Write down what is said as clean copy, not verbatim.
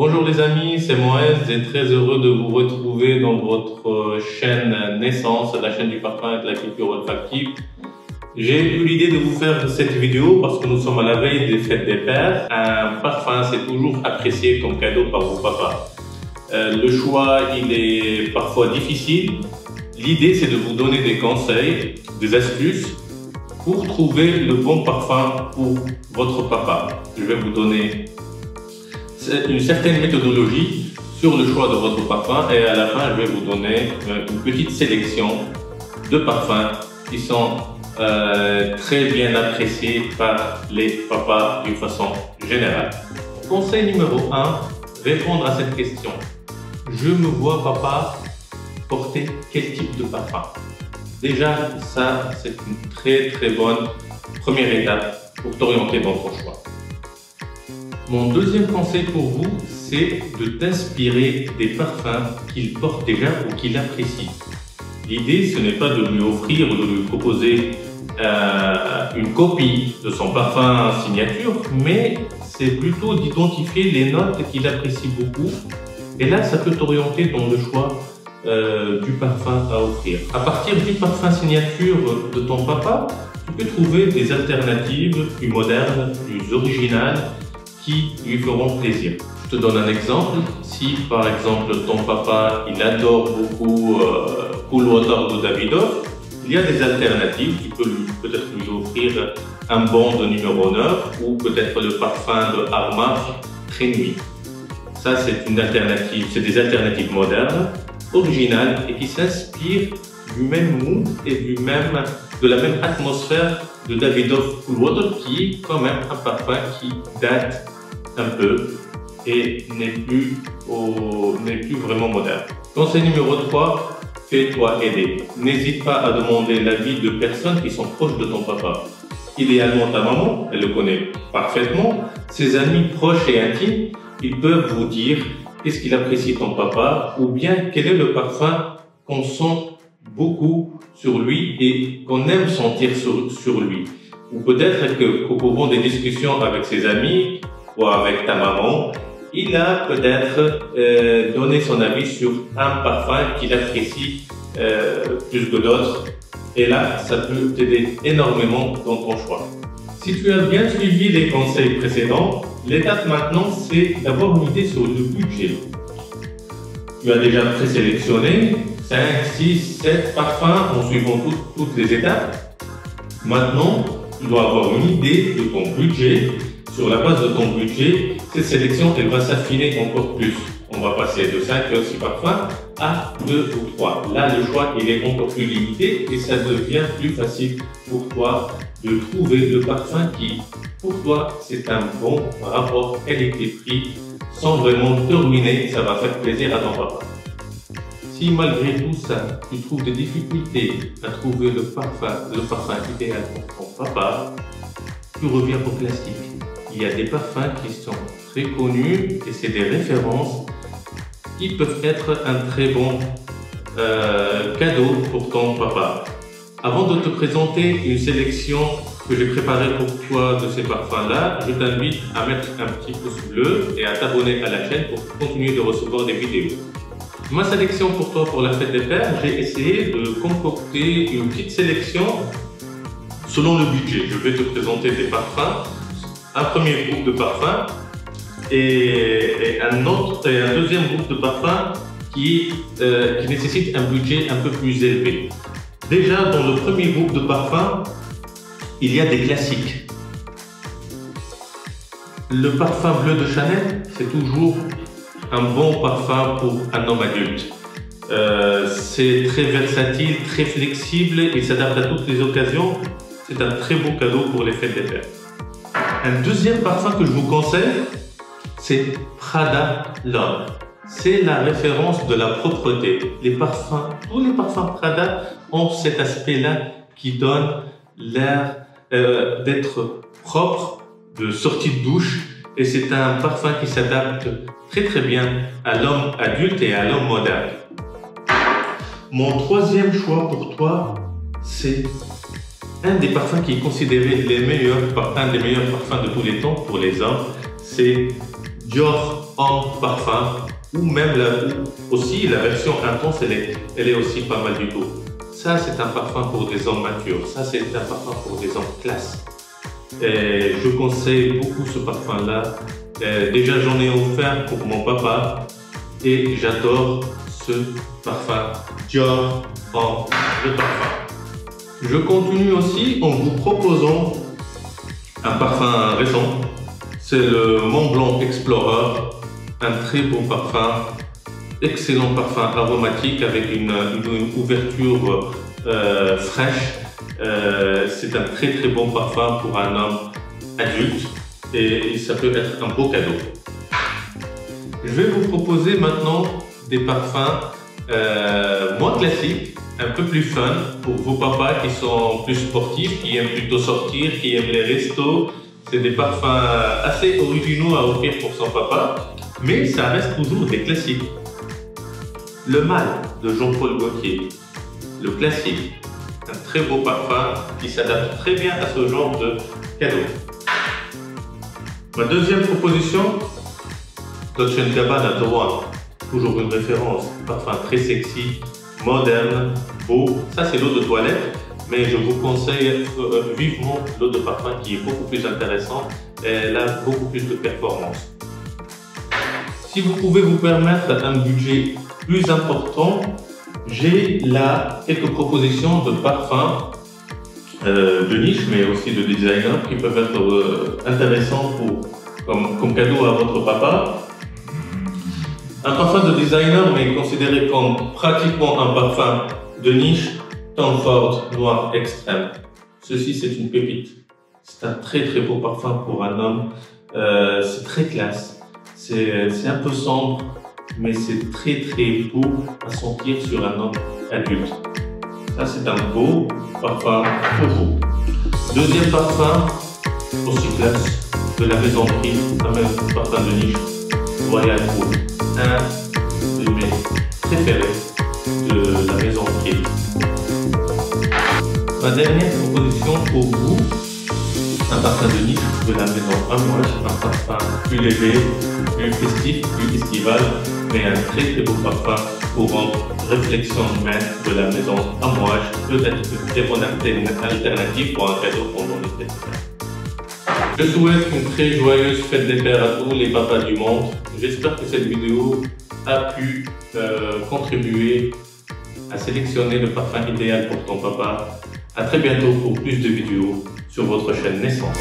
Bonjour les amis, c'est Moez et très heureux de vous retrouver dans votre chaîne Naissance, la chaîne du parfum et de la culture olfactive. J'ai eu l'idée de vous faire cette vidéo parce que nous sommes à la veille des fêtes des pères. Un parfum, c'est toujours apprécié comme cadeau par vos papas. Le choix, il est parfois difficile. L'idée, c'est de vous donner des conseils, des astuces pour trouver le bon parfum pour votre papa. Je vais vous donner une certaine méthodologie sur le choix de votre parfum et à la fin, je vais vous donner une petite sélection de parfums qui sont très bien appréciés par les papas d'une façon générale. Conseil numéro 1, répondre à cette question. Je me vois papa porter quel type de parfum? Déjà, ça, c'est une très bonne première étape pour t'orienter dans ton choix. Mon deuxième conseil pour vous, c'est de t'inspirer des parfums qu'il porte déjà ou qu'il apprécie. L'idée, ce n'est pas de lui offrir ou de lui proposer une copie de son parfum signature, mais c'est plutôt d'identifier les notes qu'il apprécie beaucoup. Et là, ça peut t'orienter dans le choix du parfum à offrir. À partir du parfum signature de ton papa, tu peux trouver des alternatives plus modernes, plus originales, qui lui feront plaisir. Je te donne un exemple. Si par exemple ton papa il adore beaucoup Cool Water de Davidoff, il y a des alternatives. Tu peux peut-être lui offrir un bond de numéro 9 ou peut-être le parfum de Armaf Très Nuit. Ça c'est une alternative, c'est des alternatives modernes, originales et qui s'inspirent du même mood et de la même atmosphère de Davidoff Cool Water, qui est quand même un parfum qui date un peu et n'est plus vraiment moderne. Conseil numéro 3, fais-toi aider. N'hésite pas à demander l'avis de personnes qui sont proches de ton papa. Idéalement ta maman, elle le connaît parfaitement. Ses amis proches et intimes, ils peuvent vous dire qu'est-ce qu'il apprécie ton papa ou bien quel est le parfum qu'on sent beaucoup sur lui et qu'on aime sentir sur lui. Ou peut-être qu'au cours des discussions avec ses amis ou avec ta maman, il a peut-être donné son avis sur un parfum qu'il apprécie plus que d'autres. Et là, ça peut t'aider énormément dans ton choix. Si tu as bien suivi les conseils précédents, l'étape maintenant, c'est d'avoir une idée sur le budget. Tu as déjà présélectionné 5, 6, 7 parfums en suivant toutes les étapes. Maintenant, tu dois avoir une idée de ton budget. Sur la base de ton budget, cette sélection elle va s'affiner encore plus. On va passer de 5 ou 6 parfums à 2 ou 3. Là, le choix il est encore plus limité et ça devient plus facile pour toi de trouver le parfum qui, pour toi, c'est un bon rapport qualité-prix sans vraiment te ruiner. Ça va faire plaisir à ton papa. Si malgré tout ça, tu trouves des difficultés à trouver le parfum idéal pour ton papa, tu reviens au classique. Il y a des parfums qui sont très connus et c'est des références qui peuvent être un très bon cadeau pour ton papa. Avant de te présenter une sélection que j'ai préparée pour toi de ces parfums-là, je t'invite à mettre un petit pouce bleu et à t'abonner à la chaîne pour continuer de recevoir des vidéos. Ma sélection pour toi pour la fête des pères, j'ai essayé de concocter une petite sélection selon le budget. Je vais te présenter des parfums, un premier groupe de parfums et un deuxième groupe de parfums qui nécessite un budget un peu plus élevé. Déjà, dans le premier groupe de parfums, il y a des classiques. Le parfum bleu de Chanel, c'est toujours un bon parfum pour un homme adulte. C'est très versatile, très flexible, il s'adapte à toutes les occasions. C'est un très beau cadeau pour les fêtes des pères. Un deuxième parfum que je vous conseille, c'est Prada L'Homme. C'est la référence de la propreté. Tous les parfums Prada ont cet aspect-là qui donne l'air d'être propre, de sortie de douche. Et c'est un parfum qui s'adapte très bien à l'homme adulte et à l'homme moderne. Mon troisième choix pour toi, c'est un des parfums qui est considéré un des meilleurs parfums de tous les temps pour les hommes, c'est Dior en parfum, ou même aussi la version intense, elle est aussi pas mal du tout. Ça, c'est un parfum pour des hommes matures. Ça, c'est un parfum pour des hommes classe. Et je conseille beaucoup ce parfum-là. Déjà, j'en ai offert pour mon papa et j'adore ce parfum Dior en le parfum. Je continue aussi en vous proposant un parfum récent. C'est le Mont Blanc Explorer, un très beau parfum, excellent parfum aromatique avec une ouverture fraîche. C'est un très très bon parfum pour un homme adulte et ça peut être un beau cadeau. Je vais vous proposer maintenant des parfums moins classiques, un peu plus fun pour vos papas qui sont plus sportifs, qui aiment plutôt sortir, qui aiment les restos. C'est des parfums assez originaux à offrir pour son papa, mais ça reste toujours des classiques. Le Mâle de Jean-Paul Gaultier, le classique, un très beau parfum qui s'adapte très bien à ce genre de cadeau. Ma deuxième proposition, Dolce & Gabbana The One, toujours une référence, parfum très sexy, moderne, beau. Ça c'est l'eau de toilette, mais je vous conseille vivement l'eau de parfum qui est beaucoup plus intéressante et elle a beaucoup plus de performance. Si vous pouvez vous permettre un budget plus important, j'ai là quelques propositions de parfums de niche, mais aussi de designer qui peuvent être intéressants comme cadeau à votre papa. Un parfum de designer, mais considéré comme pratiquement un parfum de niche, Tom Ford Noir Extrême. Ceci, c'est une pépite. C'est un très très beau parfum pour un homme. C'est très classe. C'est un peu sombre, mais c'est très très beau à sentir sur un homme adulte. Ça, c'est un beau parfum pour vous. Deuxième parfum, aussi classe, de la maison Prix, un même parfum de niche, Royal Oud. Un de mes préférés de la maison Prix. Ma dernière proposition pour vous, un parfum de niche de la maison Amouage, un parfum plus léger, plus festif, plus estival, mais un très très beau parfum pour une réflexion maître de la maison Amouage, peut être une très bonne alternative pour un cadeau pendant les fêtes. Je souhaite une très joyeuse fête des pères à tous les papas du monde. J'espère que cette vidéo a pu contribuer à sélectionner le parfum idéal pour ton papa. À très bientôt pour plus de vidéos sur votre chaîne Naissance.